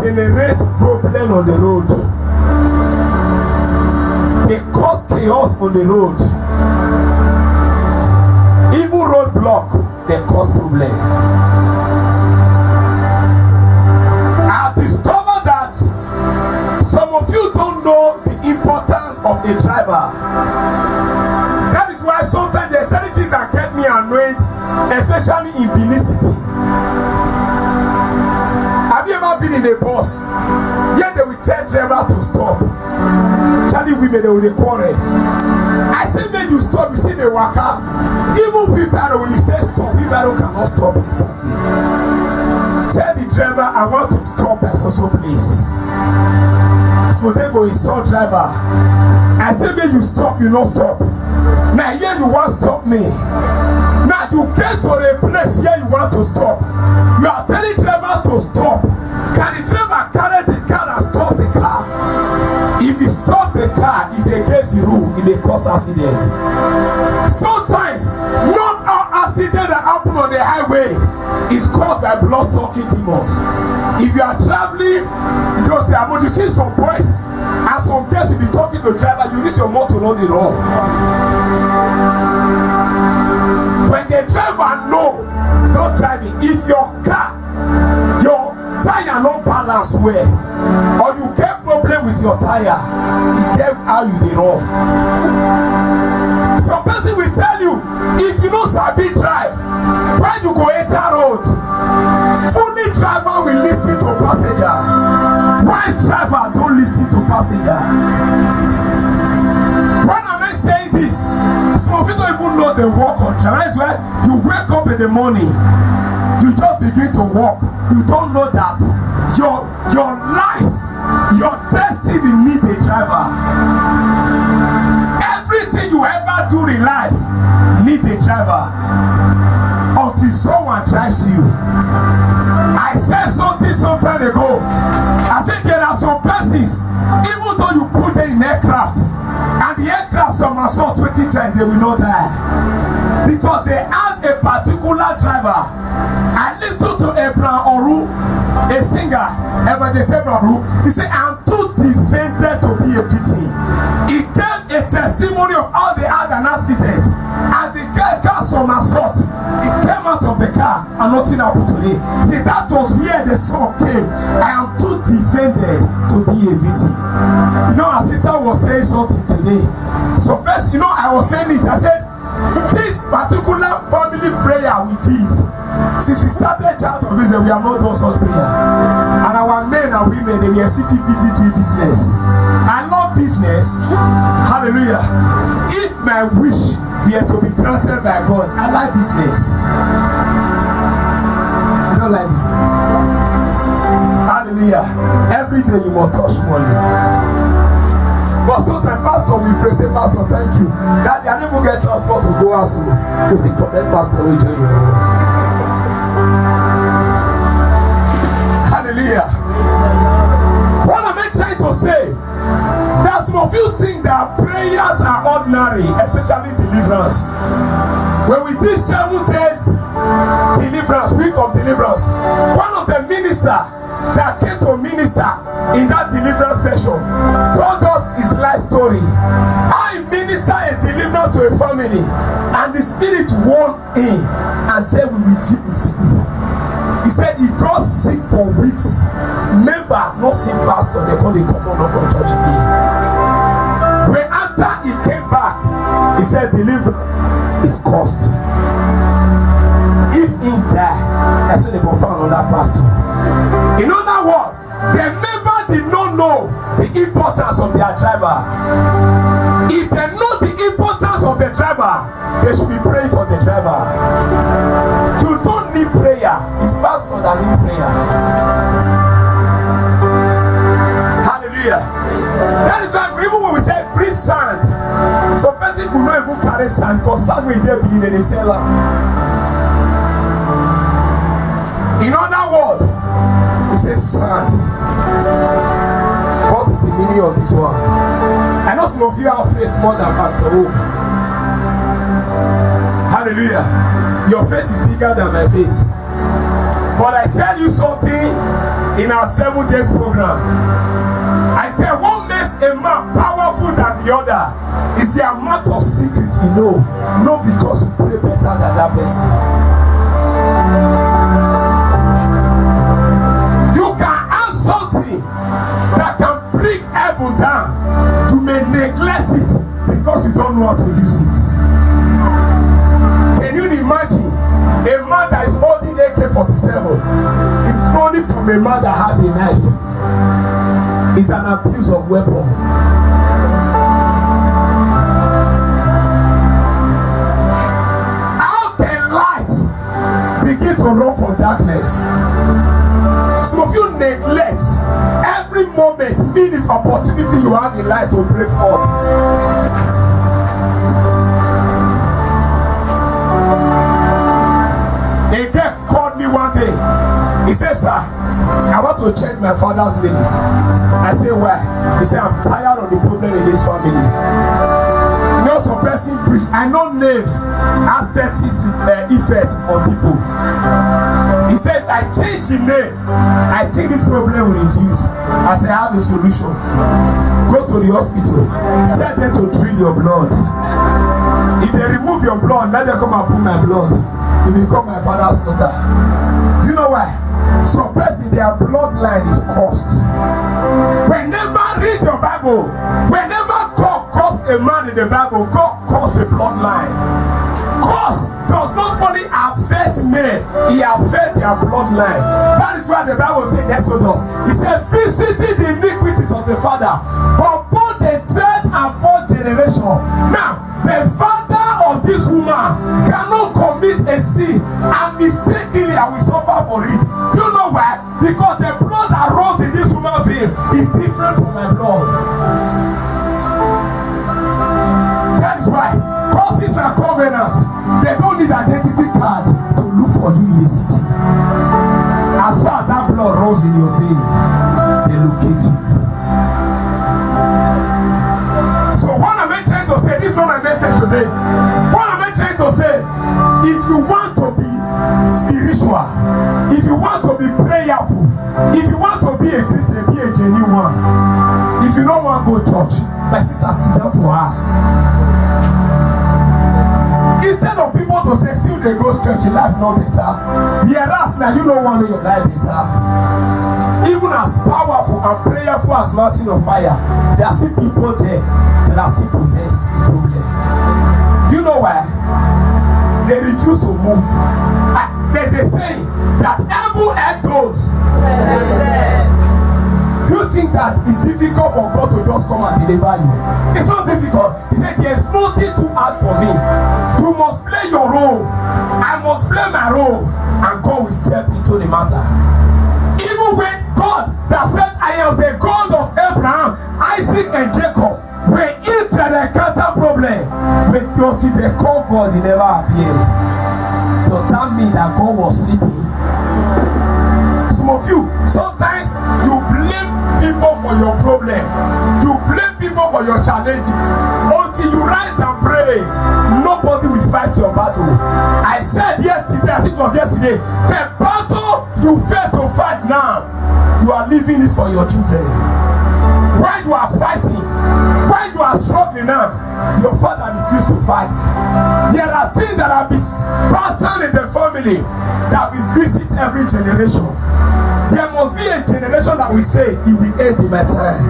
generate problem on the road. They cause chaos on the road. Even roadblock, they cause problem. I discovered that some of you don't know the importance of a driver. That is why sometimes there are certain things that get me annoyed, especially in Benin City. Have you ever been in a bus? Yet they will tell driver to stop. Charlie women, they will quarrel. I say, man, you stop, you see the waka. Even wheelbarrow, when you say stop, wheelbarrow cannot stop instantly. Tell the driver, I want to stop at so place. So they go, it's so driver. I say, man, you stop, you not stop. Now here you want to stop me. Now you get to a place here you want to stop. You are telling driver to stop. Can the driver carry the car and stop the car? If you stop the car, it's against the rule in a cause accident. Sometimes, not all accident that happen on the highway is caused by blood-sucking demons. If you are traveling, you see some boys and some girls will be talking to the driver, you use your motor on the road. When the driver know, don't drive it. If your car, your tire not balance well, or you get problem with your tire, you get how you dey run. Some person will tell you, if you know sabi drive, when you go enter road, fully driver will listen to passenger. Wise driver don't listen to passenger. When am I saying this? Some of you don't even know the work on drive. That's why you wake up in the morning, you just begin to walk. You don't know that your life, your destiny need a driver. Everything you ever do in life need a driver. Until someone drives you. I said something some time ago. I said there are some persons, even though you put them in aircraft, and the aircraft somersault 20 times, they will not die. Because they have a particular driver. I listened to Abraham Oru, a singer, Abraham Oru. He said, I'm too defended to be a victim. He gave a testimony of how they had an accident, and the guy got somersault. He came out of the car and nothing happened today. See, that was where the song came. I am too defended to be a victim. You know, our sister was saying something today. So first, you know, I was saying it. I said, this particular family prayer we did, since we started Child of Israel, we have not done such prayer. And our men and women, they were sitting busy doing business. I love business. Hallelujah. If my wish were to be granted by God, I like business. I don't like business. Hallelujah. Every day you must touch money. But sometimes pastor will pray, say, Pastor, thank you. That I never get transport to go out, so you see, that pastor will join you. Hallelujah. What am I trying to say? There's some of you think that prayers are ordinary, especially deliverance. When we did 7 days deliverance, week of deliverance, one of the ministers that came to minister in that deliverance session told us his life story. I ministered a deliverance to a family, and the spirit won in and said, we will deal with you. He said he got sick for weeks. Member, not sick pastor, they call it common up on church again. When after he came back, he said deliverance is cost. If he die, that's when they go found on that pastor. In other words, the member did not know the importance of their driver. If they know the importance of the driver, they should be praying for the driver. You don't need prayer. It's pastor that need prayer. Hallelujah. That is why even when we say bring sand, some person could not even carry sand because sand will there be in the cellar. In other words, we say sand. What is the meaning of this one? I know some of you have faith more than Pastor Hope. Hallelujah. Your faith is bigger than my faith. But I tell you something, in our 7 days program. I said, what makes a man powerful than the other is the amount of secret you know. Not because you pray better than that person. You can have something that can bring heaven down. You may neglect it because you don't know how to use it. Can you imagine a man that is holding AK-47 in front from a man that has a knife? It's an abuse of weapon. How can light begin to run from darkness? Some of you neglect every moment, minute, opportunity you have in life to break forth. A guy called me one day. He said, sir, I want to change my father's name. I say, why? He said, I'm tired of the problem in this family. You know, some person preach. I know names have certain effect on people. He said, I change the name. I think this problem will reduce. I said, I have a solution. Go to the hospital. Tell them to drill your blood. If they remove your blood, let them come and put my blood. You become my father's daughter. Do you know why? Some person, their bloodline is cursed. Whenever read your Bible, whenever God cursed a man in the Bible, God cursed a bloodline. Curse does not only affect men, it affects their bloodline. That is why the Bible says in Exodus, it said, visiting the iniquities of the father, but both the 3rd and 4th generation. Now, the father of this woman cannot commit a sin and mistakenly I will suffer for it. Do you know why? Because the blood that runs in this woman's vein is different from my blood. That is why curses and covenants, they don't need identity card to look for you in the city. As far as that blood runs in your vein, they locate you. So what am I trying to say? This is not my message today. What am I trying to say? If you want to be spiritual, if you want to be prayerful, if you want to be a Christian, be a genuine one. If you don't want to go to church, my sister stood down for us. Instead of people to say, see they go to church, your life not better. Whereas now you don't want to make your life better. Even as powerful and prayerful as mountain of fire, there are still people there that are still possessed with problem. Do you know why? They refuse to move. There's a saying that evil echoes. Do you think that it's difficult for God to just come and deliver you? It's not difficult. He said, there's nothing too hard for me. You must play your role. I must play my role. And God will step into the matter. Even when God that said, I am the God of Abraham, Isaac, and Jacob, when if they encounter problem, but until they call God, he never appeared. Does that mean that God was sleeping? Some of you, sometimes you blame people for your problem. You blame people for your challenges. Until you rise and pray, nobody will fight your battle. I said yesterday, I think it was yesterday, the battle you fail to fight now, you are leaving it for your children. While you are fighting, while you are struggling now, your father refused to fight. There are things that have been patterned in the family that will visit every generation. There must be a generation that will say, it will end in my time.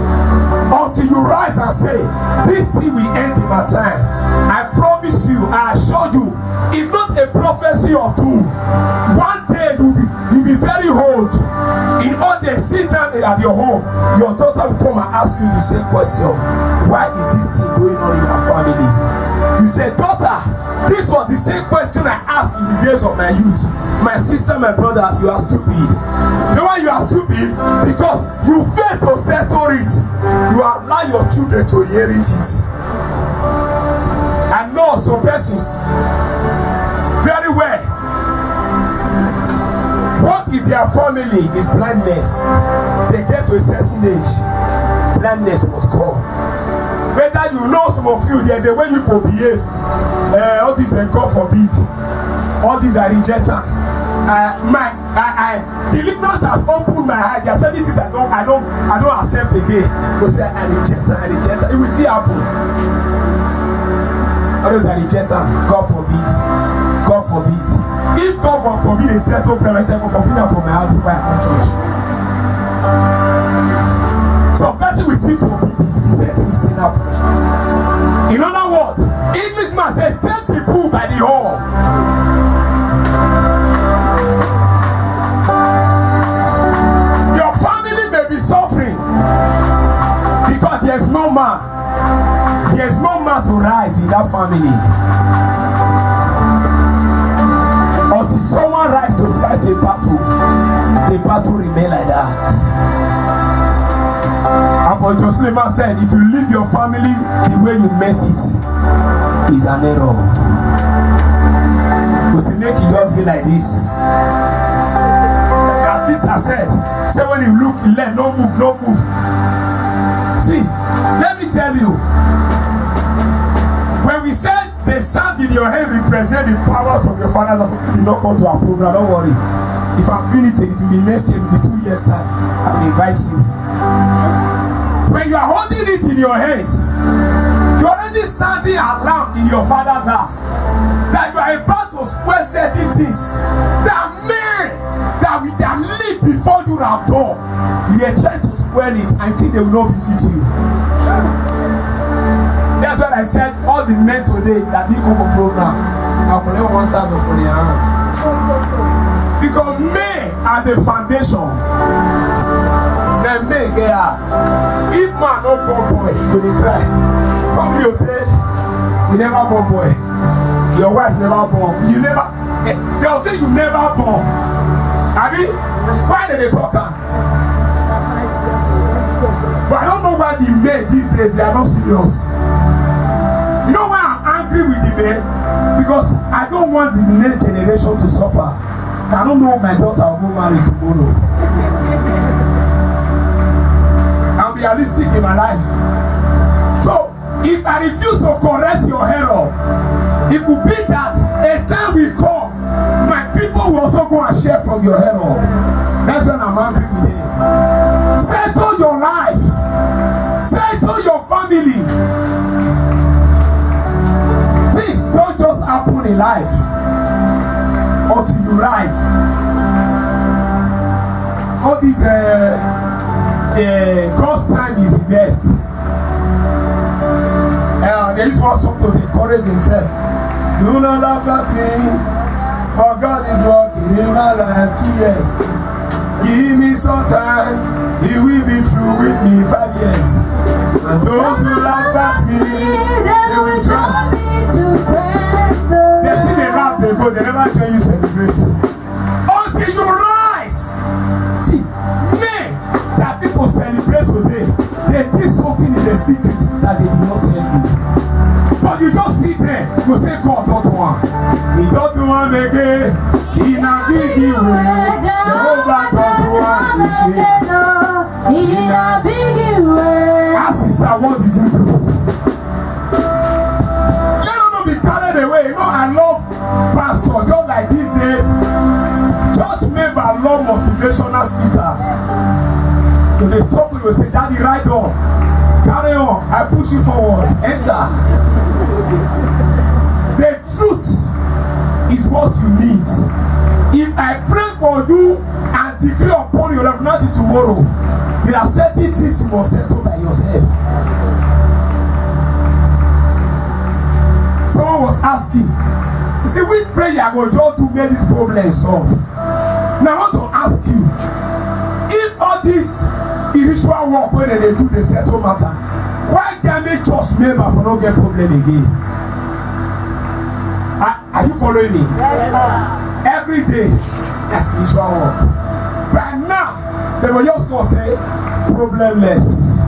Until you rise and say, this thing will end in my time. I promise you, I assure you, it's not a prophecy of doom. One day you'll be very old. In all the sit down at your home, your daughter will come and ask you the same question. Why is this thing going on in our family? You say, daughter, this was the same question I asked in the days of my youth. My sister, my brothers, you are stupid. You know why you are stupid? Because you fail to settle it. You allow your children to inherit it. I know some persons very well. What is their family is blindness. They get to a certain age, blindness must come. Whether you know, some of you, there's a way you will behave. All these are God forbid. All these are rejected. Deliverance has opened my heart. There are certain things I don't accept again. Go say I reject her. It will still happen. Others I reject her. God forbid. God forbid. If God will forbid a settle prayer, I say God forbid her from my house before I come church. Some person will still forbid it. He said it will still happen. In other words, Englishman said, take the bull by the horn. Your family may be suffering because there's no man. There's no man to rise in that family. Until someone rise to fight a battle, the battle remain like that. Apostle Suleiman said, if you leave your family the way you met it, is an error. Because make it just be like this. Like our sister said, say when you look, you let no move, no move. See, let me tell you, when we said the sound in your head represent the power from your fathers, that did not come to our program, don't worry. If I'm doing it, it will be next year, it will be 2 years time. I will invite you. When you are holding it in your hands, you are already sounding alarm in your father's house that you are about to spoil certain things that men that with their lip before you have done, you are trying to spoil it until they will not visit you. That's what I said. All the men today that did come for program, I'll collect 1,000 for their hand. Because men are the foundation. Then men get us. If man no born boy, you will cry. Family will say, you never born boy. Your wife never born. You never. They will say you never born. I mean, why did they talk? But I don't know why the men these days they are not serious. You know why I'm angry with the men? Because I don't want the next generation to suffer. I don't know my daughter will go marry tomorrow. I'm realistic in my life. So if I refuse to correct your error, it could be that a time will come, my people will also go and share from your error. That's when I'm angry with them. Settle your life. Settle your family. Things don't just happen in life until you rise. All this God's time is the best. There is one song to encourage himself. Do not laugh at me, for God is working in my life 2 years. Give me some time, He will be through with me 5 years. And those who laugh at me, they will join me to praise the Lord. They see they laugh, they go, they never join you celebrate. Until you rise. See, men that people celebrate today, they did something in the secret that they did not tell you. But you just sit there, you say, God don't want. He don't want again. He not big way. Jehovah don't want again. He not big way. Ah, sister, what did you do? Let them not be carried away. You know, I love pastor. Just like these days, church members love motivational speakers. So they talk, we will say, Daddy, ride on. Carry on. I push you forward. Enter. The truth is what you need. If I pray for you and decree upon your life, not tomorrow, there are certain things you must settle by yourself. Someone was asking, you see, which prayer will you to make this problem solve? Now I want to ask you, if all this spiritual work when they do the settle matter, why can't they church member for not get problem again? Are you following me? Yes, sir. Every day, that's spiritual work. But now, they were just going to say, problemless.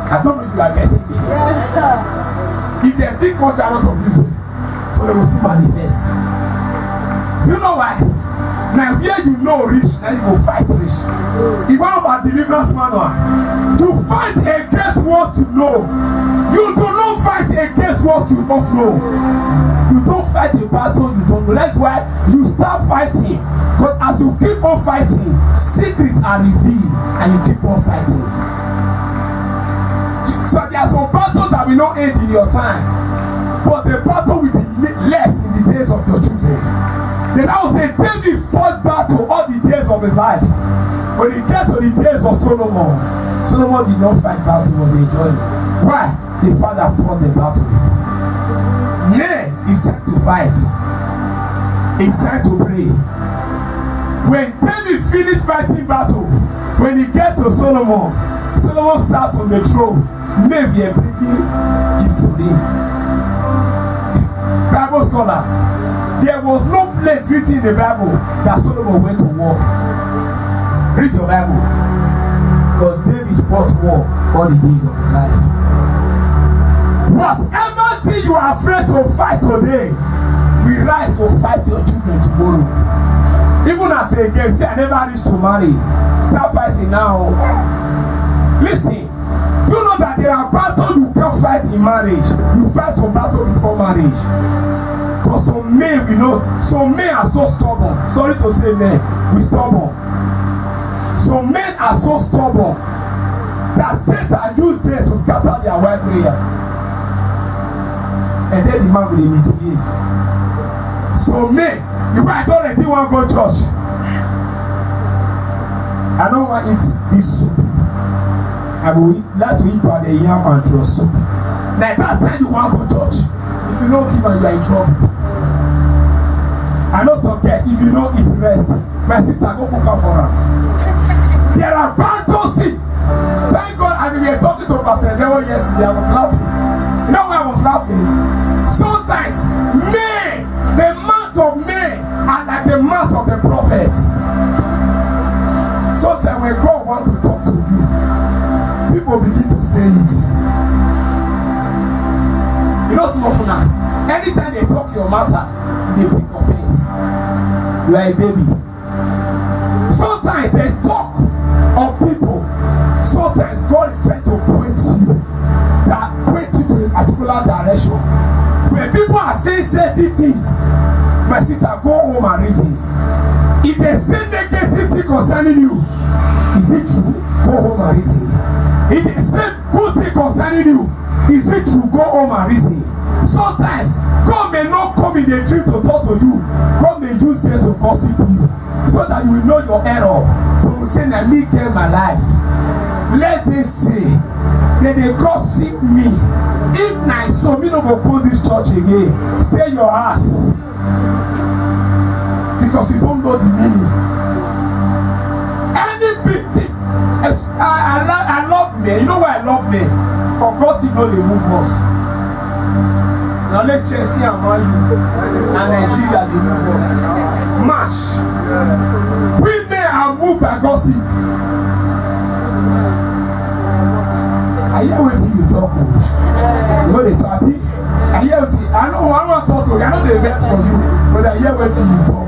I don't know if you are getting me. Yes, sir. If they see culture out of this way, so they will see manifest. Do you know why? Now where you know reach, then you go fight reach. The one about deliverance manual. To fight against what you know. You do not fight against what you don't know. You don't fight a battle you don't know. That's why you start fighting. Because as you keep on fighting, secrets are revealed and you keep on fighting. So there are some battles that will not end in your time. But the battle will be less in the days of your children. The Bible says David fought battle all the days of his life. When he get to the days of Solomon, Solomon did not fight battle, he was enjoying. Why? The father fought the battle. Nay, it's time to fight. It's time to pray. When David finished fighting battle, when he get to Solomon, Solomon sat on the throne. Maybe a bringing gift to him. Bible scholars, there was no place written in the Bible that Solomon went to war. Read your Bible. Because David fought war all the days of his life. Whatever thing you are afraid to fight today, we rise to fight your children tomorrow. Even as a girl, say I never reached to marry. Start fighting now. Listen. Do you know that there are battles you can't fight in marriage? You fight some battle before marriage. Because some men, we know, some men are so stubborn. Sorry to say men, we stubborn. Some men are so stubborn that Satan used them to scatter their wife prayer. And then the man will misbehave. So men, you might already want to go to church. I don't want to eat this soup. I would like to eat by the yam and draw soup. Like that time you want to go to church. If you don't give and you are in trouble. I know some guys, if you don't eat rest, my sister go cook up for her. There are battles. Thank God as we were talking to Pastor Dewo yesterday, I was laughing. You know why I was laughing? Sometimes men, the mouth of men are like the mouth of the prophets. Sometimes when God wants to talk to you, people begin to say it. You know, some of now, anytime they talk your matter, they pick offense. You are a baby. Sometimes they talk of people. Sometimes God is trying to point you to a particular direction. When people are saying certain things, my sister, go home and reason. If they say negative thing concerning you, is it true? Go home and reason. If they say good thing concerning you, is it true? Go home and reason. Sometimes God may not come in a dream to talk to you. God may use them to gossip you so that you will know your error. So we say that me get my life. Let them say that they gossip me. If not so, me no go call this church again. Stay your ass. Because you don't know the meaning. Any big thing. I love men. You know why I love men? Of course, you know they move us. Now let Chelsea and Man U and Nigeria they move us. Match. Women are moved by gossip. I hear what you talk about. You know they talk. I hear what you. I know one talk to you. I know they vex for you, but I hear what you talk.